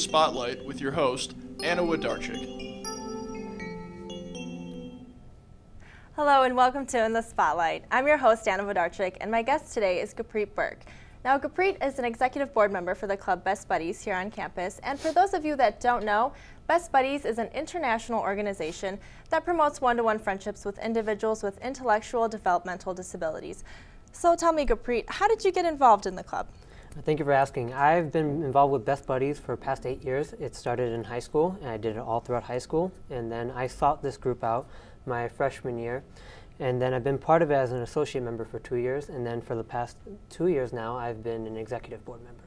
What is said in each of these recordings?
Spotlight with your host, Anna Wodarczyk. Hello and welcome to In the Spotlight. I'm your host, Anna Wodarczyk, and my guest today is Gurpreet Burke. Now, Gurpreet is an executive board member for the club Best Buddies here on campus, and for those of you that don't know, Best Buddies is an international organization that promotes one-to-one friendships with individuals with intellectual developmental disabilities. So tell me, Gurpreet, how did you get involved in the club? Thank you for asking. I've been involved with Best Buddies for the past 8 years. It started in high school, and I did it all throughout high school, and then I sought this group out my freshman year, and then I've been part of it as an associate member for 2 years, and then for the past 2 years now, I've been an executive board member.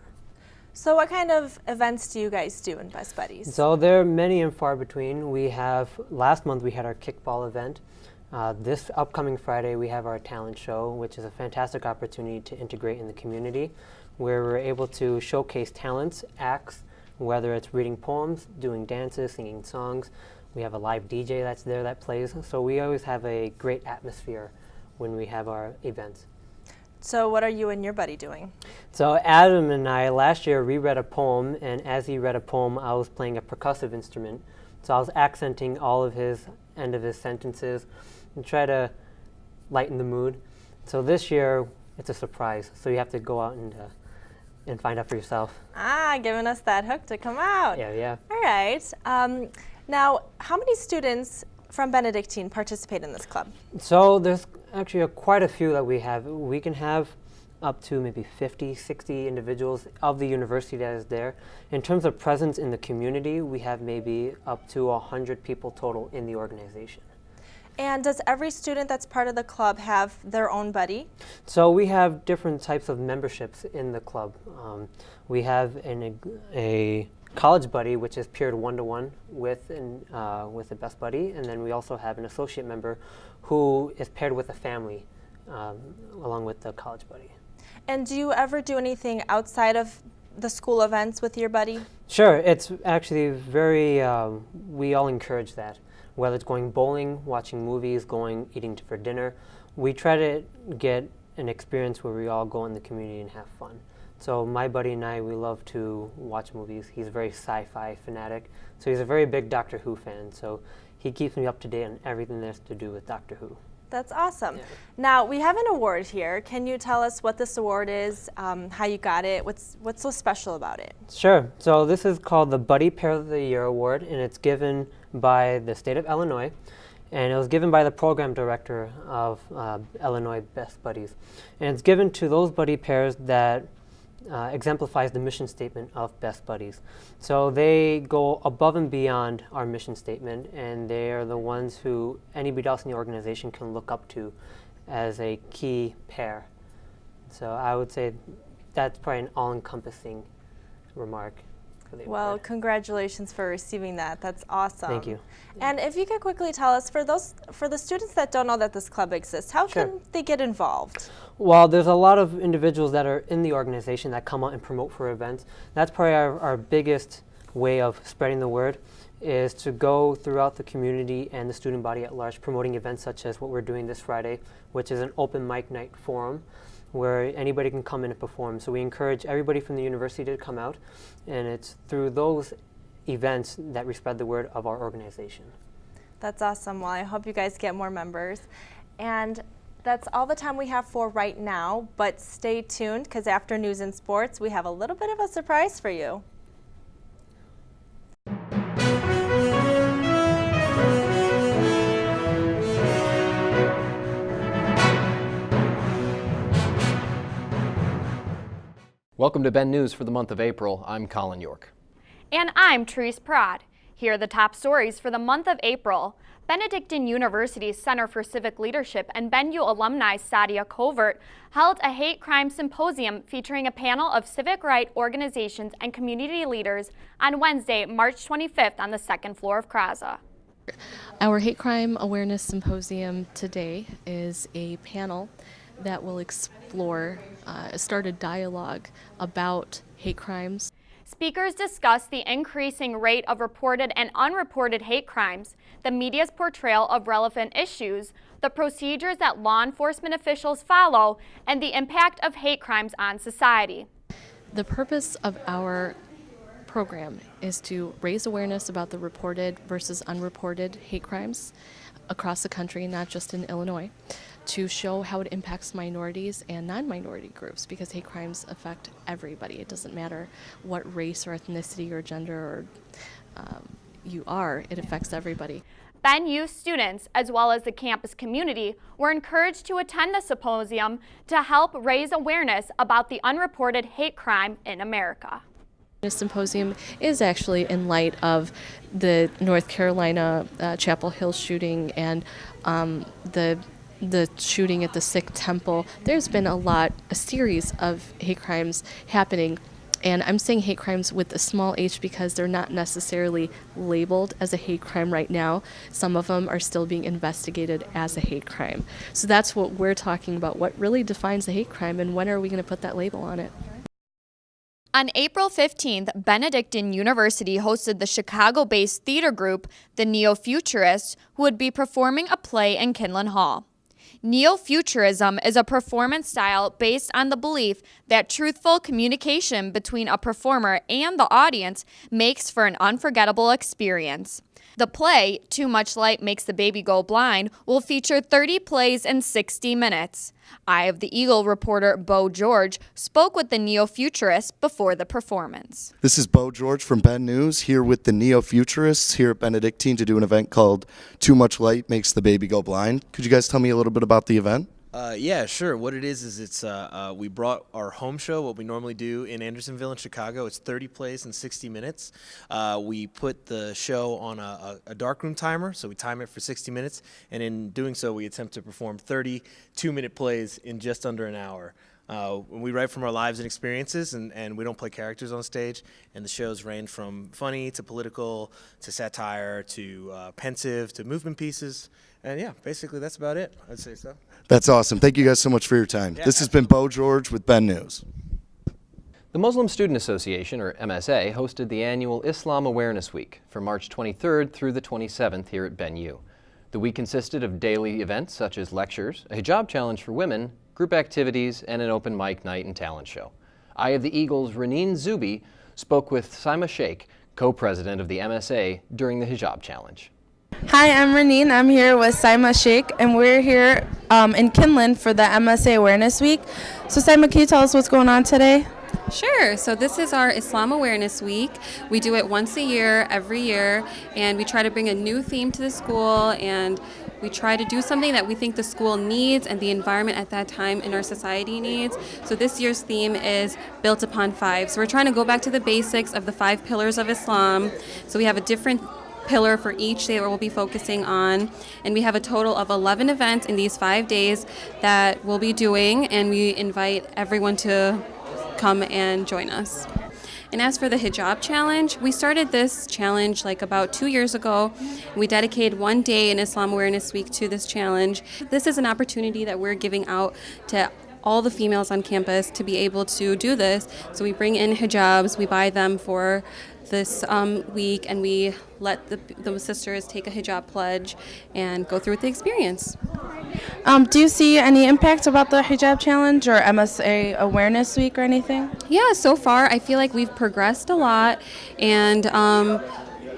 So what kind of events do you guys do in Best Buddies? So there are many and far between. Last month we had our kickball event. This upcoming Friday we have our talent show, which is a fantastic opportunity to integrate in the community, where we're able to showcase talents, acts, whether it's reading poems, doing dances, singing songs. We have a live DJ that's there that plays, so we always have a great atmosphere when we have our events. So what are you and your buddy doing? So Adam and I last year reread a poem, and as he read a poem, I was playing a percussive instrument. So I was accenting all of his end of his sentences and try to lighten the mood. So this year it's a surprise, so you have to go out and find out for yourself. Giving us that hook to come out. Yeah. All right. Now, how many students from Benedictine participate in this club? So there's actually quite a few that we have. We can have up to maybe 50, 60 individuals of the university that is there. In terms of presence in the community, we have maybe up to 100 people total in the organization. And does every student that's part of the club have their own buddy? So we have different types of memberships in the club. We have a college buddy, which is paired one-to-one with a Best Buddy, and then we also have an associate member who is paired with a family along with the college buddy. And do you ever do anything outside of the school events with your buddy? Sure, it's actually we all encourage that. Whether it's going bowling, watching movies, eating for dinner, we try to get an experience where we all go in the community and have fun. So my buddy and I, we love to watch movies. He's a very sci-fi fanatic, so he's a very big Doctor Who fan, so he keeps me up to date on everything there's to do with Doctor Who. That's awesome. Yeah. Now, we have an award here. Can you tell us what this award is, how you got it, what's so special about it? Sure. So this is called the Buddy Pair of the Year Award, and it's given by the state of Illinois, and it was given by the program director of Illinois Best Buddies. And it's given to those buddy pairs that exemplifies the mission statement of Best Buddies. So they go above and beyond our mission statement, and they are the ones who anybody else in the organization can look up to as a key pair. So I would say that's probably an all-encompassing remark. Well, congratulations for receiving that. That's awesome. Thank you. And if you could quickly tell us, for the students that don't know that this club exists, how Sure. can they get involved? Well, there's a lot of individuals that are in the organization that come out and promote for events. That's probably our biggest way of spreading the word, is to go throughout the community and the student body at large, promoting events such as what we're doing this Friday, which is an open mic night forum, where anybody can come in and perform. So we encourage everybody from the university to come out, and it's through those events that we spread the word of our organization. That's awesome. Well, I hope you guys get more members. And that's all the time we have for right now, but stay tuned, because after news and sports, we have a little bit of a surprise for you. Welcome to Ben News for the month of April. I'm Colin York. And I'm Therese Prod. Here are the top stories for the month of April. Benedictine University's Center for Civic Leadership and BenU alumni Sadia Covert held a hate crime symposium featuring a panel of civic rights organizations and community leaders on Wednesday, March 25th on the second floor of CRAZA. Our Hate Crime Awareness Symposium today is a panel that will explore, start a dialogue about hate crimes. Speakers discussed the increasing rate of reported and unreported hate crimes, the media's portrayal of relevant issues, the procedures that law enforcement officials follow, and the impact of hate crimes on society. The purpose of our program is to raise awareness about the reported versus unreported hate crimes across the country, not just in Illinois, to show how it impacts minorities and non-minority groups, because hate crimes affect everybody. It doesn't matter what race or ethnicity or gender or you are, it affects everybody. Ben U students, as well as the campus community, were encouraged to attend the symposium to help raise awareness about the unreported hate crime in America. This symposium is actually in light of the North Carolina Chapel Hill shooting and the shooting at the Sikh temple. There's been a series of hate crimes happening. And I'm saying hate crimes with a small h because they're not necessarily labeled as a hate crime right now. Some of them are still being investigated as a hate crime. So that's what we're talking about. What really defines a hate crime, and when are we going to put that label on it? On April 15th, Benedictine University hosted the Chicago-based theater group, the Neo-Futurists, who would be performing a play in Kinlan Hall. Neo-Futurism is a performance style based on the belief that truthful communication between a performer and the audience makes for an unforgettable experience. The play, Too Much Light Makes the Baby Go Blind, will feature 30 plays in 60 minutes. Eye of the Eagle reporter Bo George spoke with the Neo-Futurists before the performance. This is Bo George from Ben News, here with the Neo-Futurists here at Benedictine to do an event called Too Much Light Makes the Baby Go Blind. Could you guys tell me a little bit about the event? Yeah, sure. What it is it's we brought our home show, what we normally do in Andersonville in Chicago. It's 30 plays in 60 minutes. We put the show on a darkroom timer, so we time it for 60 minutes, and in doing so, we attempt to perform 30 two-minute plays in just under an hour. We write from our lives and experiences, and we don't play characters on stage, and the shows range from funny to political to satire to pensive to movement pieces, and yeah, basically that's about it. I'd say so. That's awesome. Thank you guys so much for your time. Yeah, this has been Bo George with Ben News. The Muslim Student Association, or MSA, hosted the annual Islam Awareness Week from March 23rd through the 27th here at Ben U. The week consisted of daily events such as lectures, a hijab challenge for women, group activities, and an open mic night and talent show. Eye of the Eagle's Raneen Zubi spoke with Saima Sheikh, co-president of the MSA, during the hijab challenge. Hi, I'm Raneen. I'm here with Saima Sheikh, and we're here in Kinlan for the MSA Awareness Week. So Saima, can you tell us what's going on today? Sure. So this is our Islam Awareness Week. We do it once a year, every year, and we try to bring a new theme to the school, and we try to do something that we think the school needs and the environment at that time in our society needs. So this year's theme is Built Upon Five. So we're trying to go back to the basics of the 5 pillars of Islam. So we have a different pillar for each day that we'll be focusing on, and we have a total of 11 events in these 5 days that we'll be doing, and we invite everyone to come and join us. And as for the hijab challenge, we started this challenge like about 2 years ago. We dedicated one day in Islam Awareness Week to this challenge. This is an opportunity that we're giving out to all the females on campus to be able to do this. So we bring in hijabs, we buy them for this week, and we let the sisters take a hijab pledge and go through with the experience. Do you see any impact about the hijab challenge or MSA Awareness Week or anything? Yeah, so far I feel like we've progressed a lot, and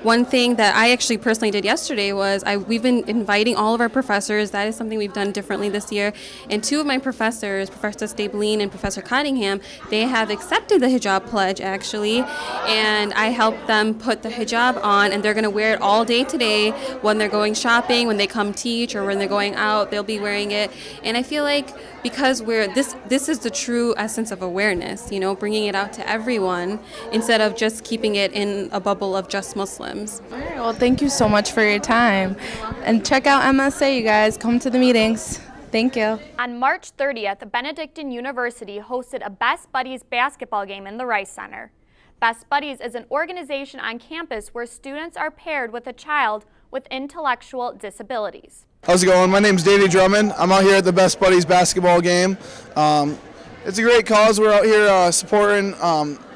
one thing that I actually personally did yesterday was we've been inviting all of our professors. That is something we've done differently this year. And 2 of my professors, Professor Stableen and Professor Cottingham, they have accepted the hijab pledge actually. And I helped them put the hijab on, and they're going to wear it all day today when they're going shopping, when they come teach, or when they're going out, they'll be wearing it. And I feel like because this is the true essence of awareness, you know, bringing it out to everyone instead of just keeping it in a bubble of just Muslims. All right, well, thank you so much for your time. And check out MSA, you guys. Come to the meetings. Thank you. On March 30th, Benedictine University hosted a Best Buddies basketball game in the Rice Center. Best Buddies is an organization on campus where students are paired with a child with intellectual disabilities. How's it going? My name's Davey Drummond. I'm out here at the Best Buddies basketball game. It's a great cause. We're out here supporting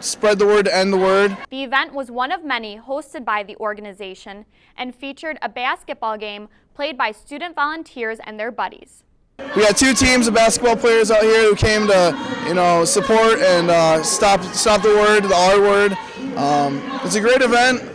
Spread the Word to End the Word. The event was one of many hosted by the organization and featured a basketball game played by student volunteers and their buddies. We got 2 teams of basketball players out here who came to, support and stop the word, the R word. It's a great event.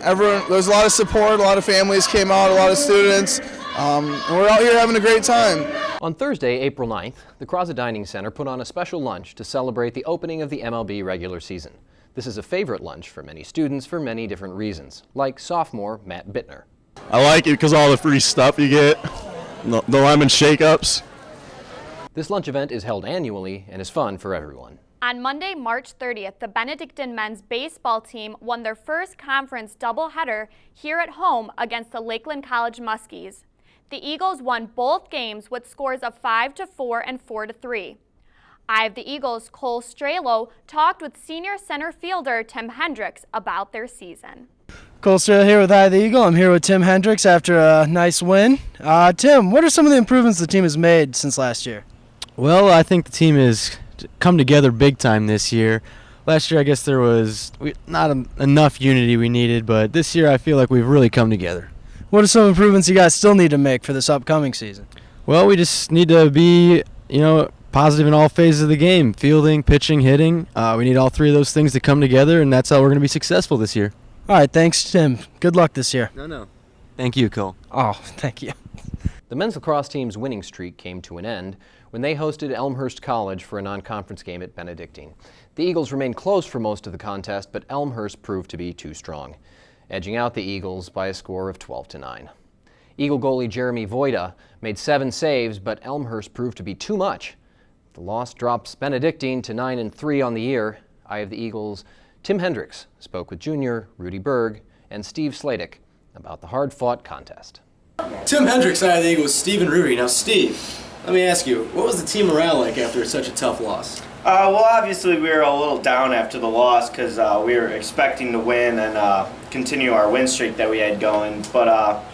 There's a lot of support, a lot of families came out, a lot of students, and we're out here having a great time. On Thursday, April 9th, the Croza Dining Center put on a special lunch to celebrate the opening of the MLB regular season. This is a favorite lunch for many students for many different reasons, like sophomore Matt Bittner. I like it because all the free stuff you get, the lemon shake-ups. This lunch event is held annually and is fun for everyone. On Monday, March 30th, the Benedictine men's baseball team won their first conference doubleheader here at home against the Lakeland College Muskies. The Eagles won both games with scores of 5-4 and 4-3. Eye of the Eagles' Cole Strelo talked with senior center fielder Tim Hendricks about their season. Cole Strelo here with Eye of the Eagle. I'm here with Tim Hendricks after a nice win. Tim, what are some of the improvements the team has made since last year? Well, I think the team has come together big time this year. Last year, I guess there was not enough unity we needed, but this year I feel like we've really come together. What are some improvements you guys still need to make for this upcoming season? Well, we just need to be, positive in all phases of the game, fielding, pitching, hitting. We need all three of those things to come together, and that's how we're going to be successful this year. All right, thanks, Tim. Good luck this year. No. Thank you, Cole. Oh, thank you. The men's lacrosse team's winning streak came to an end when they hosted Elmhurst College for a non-conference game at Benedictine. The Eagles remained close for most of the contest, but Elmhurst proved to be too strong, edging out the Eagles by a score of 12-9. Eagle goalie Jeremy Voida made 7 saves, but Elmhurst proved to be too much. The loss drops Benedictine to 9-3 on the year. Eye of the Eagles' Tim Hendricks spoke with junior Rudy Berg and Steve Sladek about the hard-fought contest. Tim Hendricks, Eye of the Eagles, Steve and Rudy. Now, Steve, let me ask you, what was the team morale like after such a tough loss? Well, obviously we were a little down after the loss because we were expecting to win and continue our win streak that we had going. But,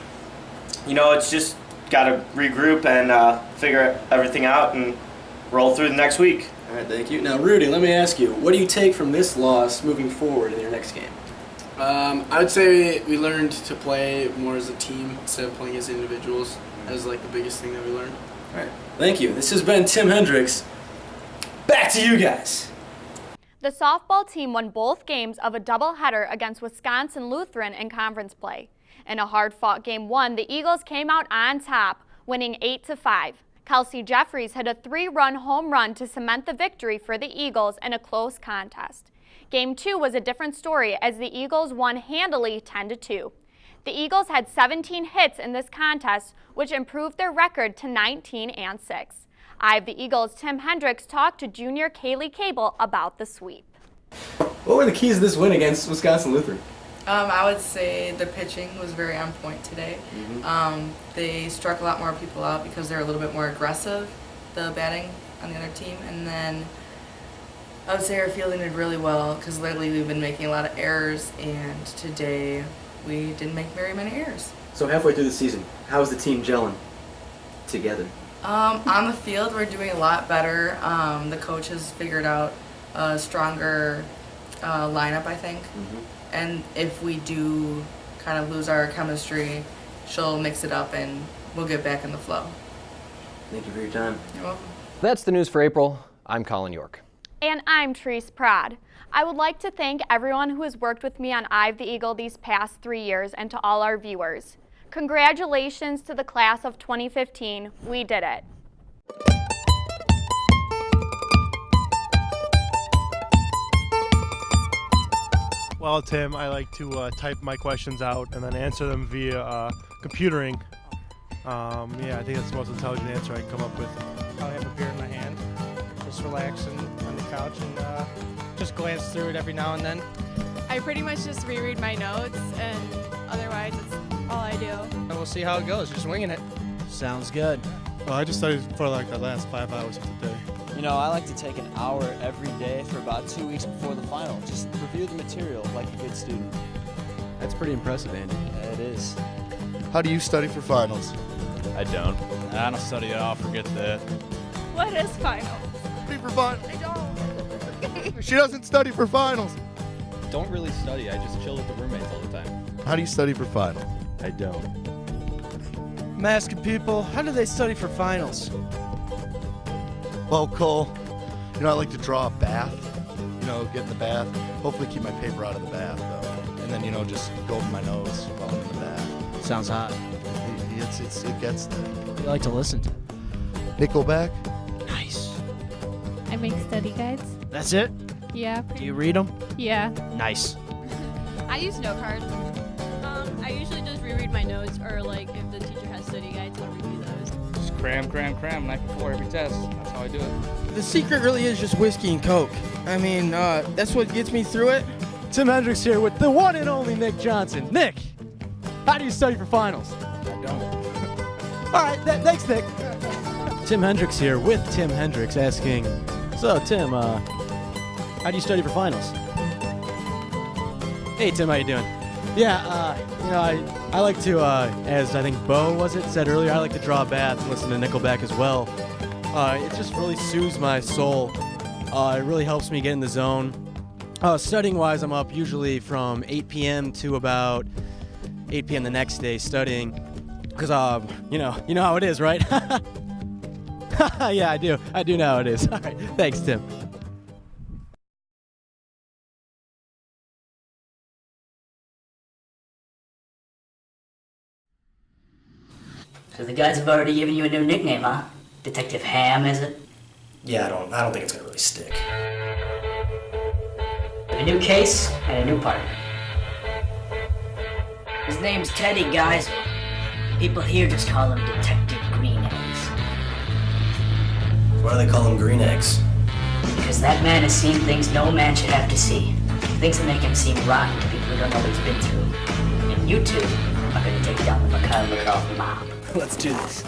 it's just got to regroup and figure everything out and roll through the next week. All right, thank you. Now, Rudy, let me ask you, what do you take from this loss moving forward in your next game? I would say we learned to play more as a team instead of playing as individuals. That is the biggest thing that we learned. All right, thank you. This has been Tim Hendricks. Back to you guys. The softball team won both games of a doubleheader against Wisconsin Lutheran in conference play. In a hard-fought Game 1, the Eagles came out on top, winning 8-5. Kelsey Jeffries hit a 3-run home run to cement the victory for the Eagles in a close contest. Game 2 was a different story as the Eagles won handily 10-2. The Eagles had 17 hits in this contest, which improved their record to 19-6. Eye of the Eagles' Tim Hendricks talked to junior Kaylee Cable about the sweep. What were the keys to this win against Wisconsin Lutheran? I would say the pitching was very on point today. They struck a lot more people out because they're a little bit more aggressive, the batting on the other team. And then I would say our fielding did really well because lately we've been making a lot of errors, and today we didn't make very many errors. So halfway through the season, how is the team gelling together? On the field, we're doing a lot better. The coach has figured out a stronger lineup, I think. And if we do kind of lose our chemistry, she'll mix it up and we'll get back in the flow. Thank you for your time. You're welcome. That's the news for April. I'm Colin York. And I'm Therese Prod. I would like to thank everyone who has worked with me on Eye of the Eagle these past 3 years and to all our viewers. Congratulations to the class of 2015. We did it. Well, Tim, I like to type my questions out and then answer them via computering. I think that's the most intelligent answer I can come up with. I'll have a beer in my hand, just relaxing on the couch and just glance through it every now and then. I pretty much just reread my notes, and otherwise it's all I do. And we'll see how it goes, just winging it. Sounds good. Well, I just studied for the last 5 hours of the day. I like to take an hour every day for about 2 weeks before the final. Just review the material like a good student. That's pretty impressive, Andy. Yeah, it is. How do you study for finals? I don't. I don't study at all. Forget that. What is finals? Study for finals. I don't. She doesn't study for finals. Don't really study. I just chill with the roommates all the time. How do you study for finals? I don't. I'm asking people, how do they study for finals? Well, Cole, I like to draw a bath. get in the bath. Hopefully keep my paper out of the bath, though. And then, just go over my nose while I'm in the bath. Sounds hot. It gets there. What do you like to listen to? Nickelback. Nice. I make study guides. That's it? Yeah. Do you read them? Yeah. Nice. I use note cards. I usually just reread my notes, or like if the teacher has study guides, I'll review those. Just cram night before every test. That's how I do it. The secret really is just whiskey and Coke. I mean, that's what gets me through it. Tim Hendricks here with the one and only Nick Johnson. Nick, how do you study for finals? I don't. All right, thanks, Nick. Tim Hendricks here with Tim Hendricks asking, so Tim, how do you study for finals? Hey Tim, how you doing? Yeah, I like to, as I think Bo said earlier, I like to draw a bath and listen to Nickelback as well. It just really soothes my soul. It really helps me get in the zone. Studying-wise, I'm up usually from 8 p.m. to about 8 p.m. the next day studying, because you know how it is, right? Yeah, I do know how it is. All right, thanks, Tim. So the guys have already given you a new nickname, huh? Detective Ham, is it? Yeah, I don't think it's gonna really stick. A new case and a new partner. His name's Teddy, guys. People here just call him Detective Green Eggs. Why do they call them green eggs? Because that man has seen things no man should have to see. Things that make him seem rotten to people who don't know what he's been through. And you two are gonna take down the McCall mob. Let's do this.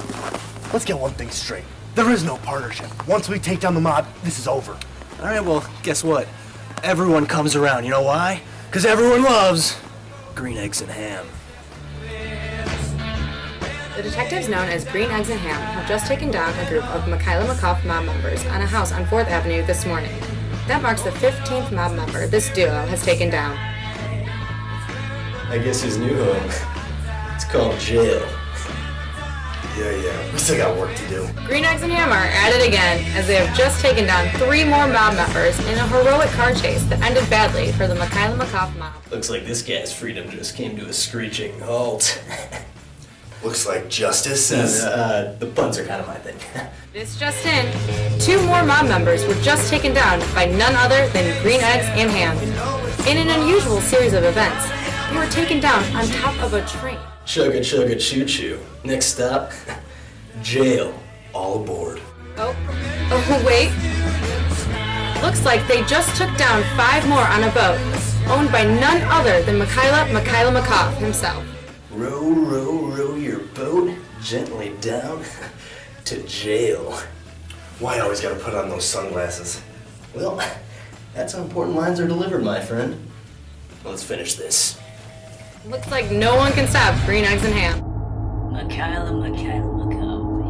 Let's get one thing straight. There is no partnership. Once we take down the mob, this is over. All right, well, guess what? Everyone comes around. You know why? Because everyone loves green eggs and ham. The detectives known as Green Eggs and Ham have just taken down a group of McCall mob members on a house on 4th Avenue this morning. That marks the 15th mob member this duo has taken down. I guess his new home. It's called jail. Yeah. We still got work to do. Green Eggs and Ham are at it again, as they have just taken down 3 more mob members in a heroic car chase that ended badly for the McCall mob. Looks like this guy's freedom just came to a screeching halt. Looks like justice is... the puns are kind of my thing. This just in, 2 more mob members were just taken down by none other than Green Eggs and Ham. In an unusual series of events, they were taken down on top of a train. Chugga chugga choo choo. Next stop, jail. All aboard. Oh, wait. Looks like they just took down 5 more on a boat, owned by none other than Michaela McCall himself. Row, row, row your boat gently down to jail. Why always gotta put on those sunglasses? Well, that's how important lines are delivered, my friend. Let's finish this. Looks like no one can stop Green Eggs and Ham. Michaela McCall.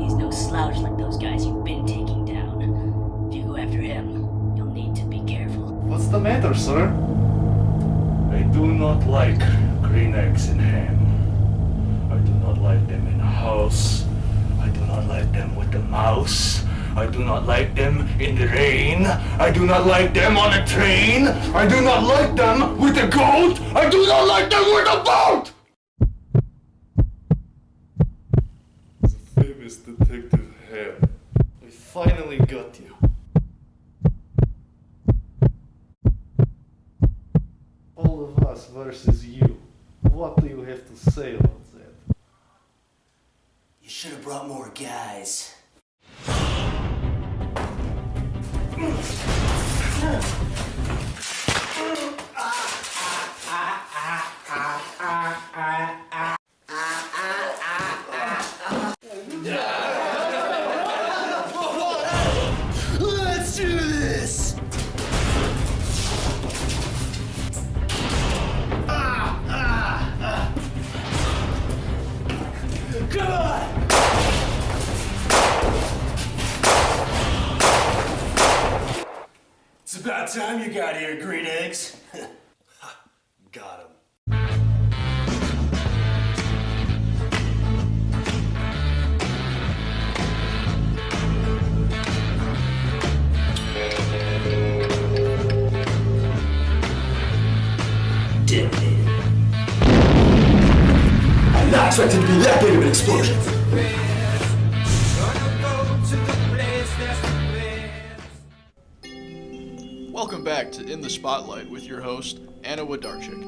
He's no slouch like those guys you've been taking down. If you go after him, you'll need to be careful. What's the matter, sir? I do not like green eggs and ham. I do not like them in a house. I do not like them with the mouse. I do not like them in the rain. I do not like them on a train. I do not like them with a goat. I do not like them with a boat! The famous Detective Ham. We finally got you. All of us versus you. What do you have to say about that? You should have brought more guys. Let's do this! Come on! It's about time you got here, green eggs. Got him. bit of an explosion. Welcome back to In the Spotlight with your host, Anna Wodarczyk.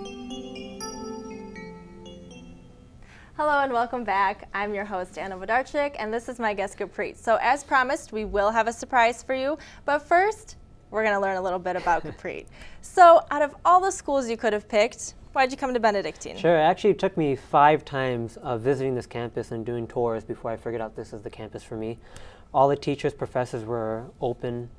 Hello and welcome back. I'm your host, Anna Wodarczyk, and this is my guest, Gurpreet. So as promised, we will have a surprise for you, but first, we're gonna learn a little bit about Gurpreet. So out of all the schools you could have picked, why'd you come to Benedictine? Sure, it actually took me 5 times of visiting this campus and doing tours before I figured out this is the campus for me. All the teachers, professors were open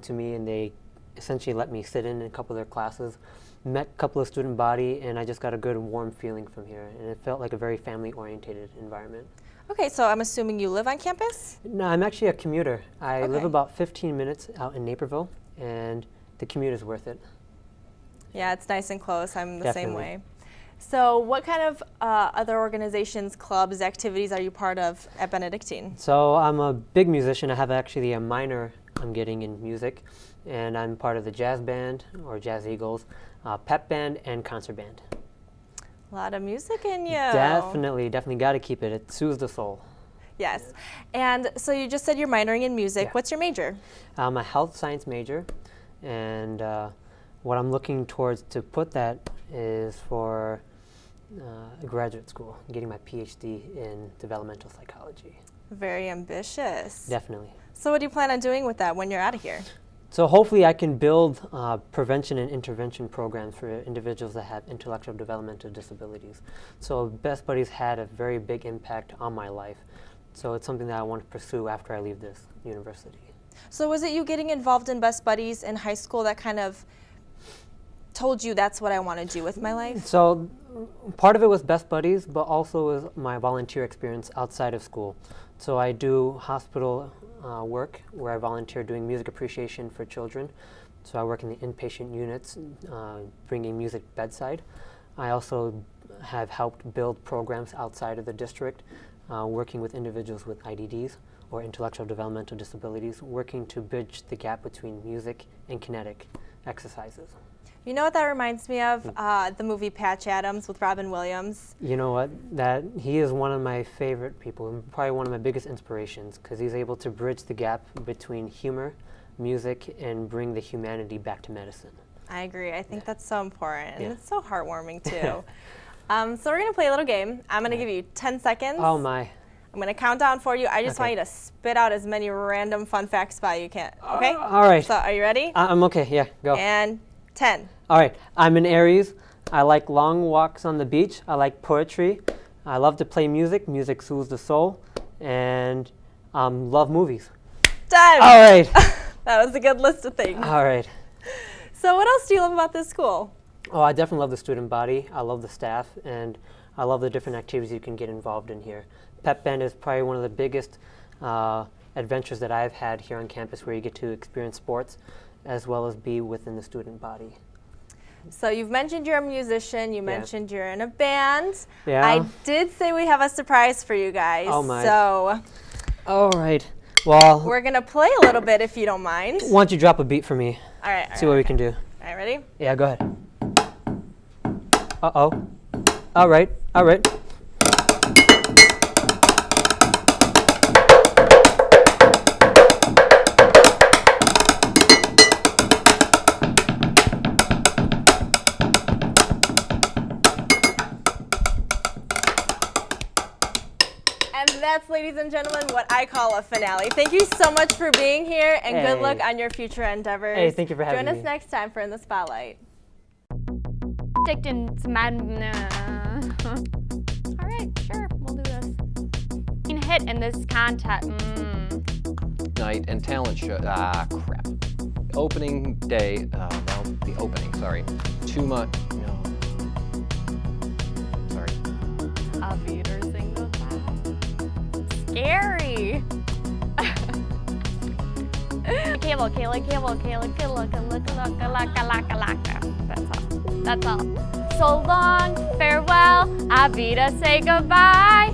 to me, and they essentially let me sit in a couple of their classes, met a couple of student body, and I just got a good warm feeling from here, and it felt like a very family-oriented environment. Okay, so I'm assuming you live on campus? No, I'm actually a commuter. I live about 15 minutes out in Naperville, and the commute is worth it. Yeah, it's nice and close. I'm the same Definitely. way. So what kind of other organizations, clubs, activities are you part of at Benedictine? So I'm a big musician. I have actually a minor I'm getting in music, and I'm part of the jazz band, or Jazz Eagles, pep band, and concert band. A lot of music in you. Definitely got to keep it. It soothes the soul. Yes. And so you just said you're minoring in music. Yeah. What's your major? I'm a health science major, and what I'm looking towards to put that is for a graduate school, getting my PhD in developmental psychology. Very ambitious. Definitely. So what do you plan on doing with that when you're out of here? So hopefully I can build prevention and intervention programs for individuals that have intellectual developmental disabilities. So Best Buddies had a very big impact on my life. So it's something that I want to pursue after I leave this university. So was it you getting involved in Best Buddies in high school that kind of told you that's what I want to do with my life? So part of it was Best Buddies, but also was my volunteer experience outside of school. So I do hospital work where I volunteer doing music appreciation for children. So I work in the inpatient units, bringing music bedside. I also have helped build programs outside of the district, working with individuals with IDDs or intellectual developmental disabilities, working to bridge the gap between music and kinetic exercises. You know what that reminds me of? The movie Patch Adams with Robin Williams. You know what? He is one of my favorite people, and probably one of my biggest inspirations, because he's able to bridge the gap between humor, music, and bring the humanity back to medicine. I agree. I think that's so important. Yeah. And it's so heartwarming, too. So we're going to play a little game. I'm going to give you 10 seconds. Oh, my. I'm going to count down for you. I just want you to spit out as many random fun facts by you can. Okay? All right. So are you ready? I'm okay. Yeah, go. And 10. All right. I'm an Aries. I like long walks on the beach. I like poetry. I love to play music. Music soothes the soul. And love movies. Done. All right. That was a good list of things. All right. So what else do you love about this school? Oh, I definitely love the student body. I love the staff, and I love the different activities you can get involved in here. Pep Band is probably one of the biggest adventures that I've had here on campus, where you get to experience sports as well as be within the student body. So you've mentioned you're a musician, you mentioned you're in a band. Yeah. I did say we have a surprise for you guys. Oh my. So all right. Well, we're gonna play a little bit if you don't mind. why don't you drop a beat for me? All right. See what we can do. All right, ready? Yeah, go ahead. Uh-oh. All right, all right. And that's, ladies and gentlemen, what I call a finale. Thank you so much for being here, and good luck on your future endeavors. Hey, thank you for having me. me. Join us next time for In the Spotlight. Benedictine's all right, sure, we'll do this. Hit in this contest. Night and talent show. Crap. Opening day. Well, the opening. Sorry. Too much. No. Sorry. A beater single. Scary. Cable. That's all. So long, farewell, Avita, say goodbye.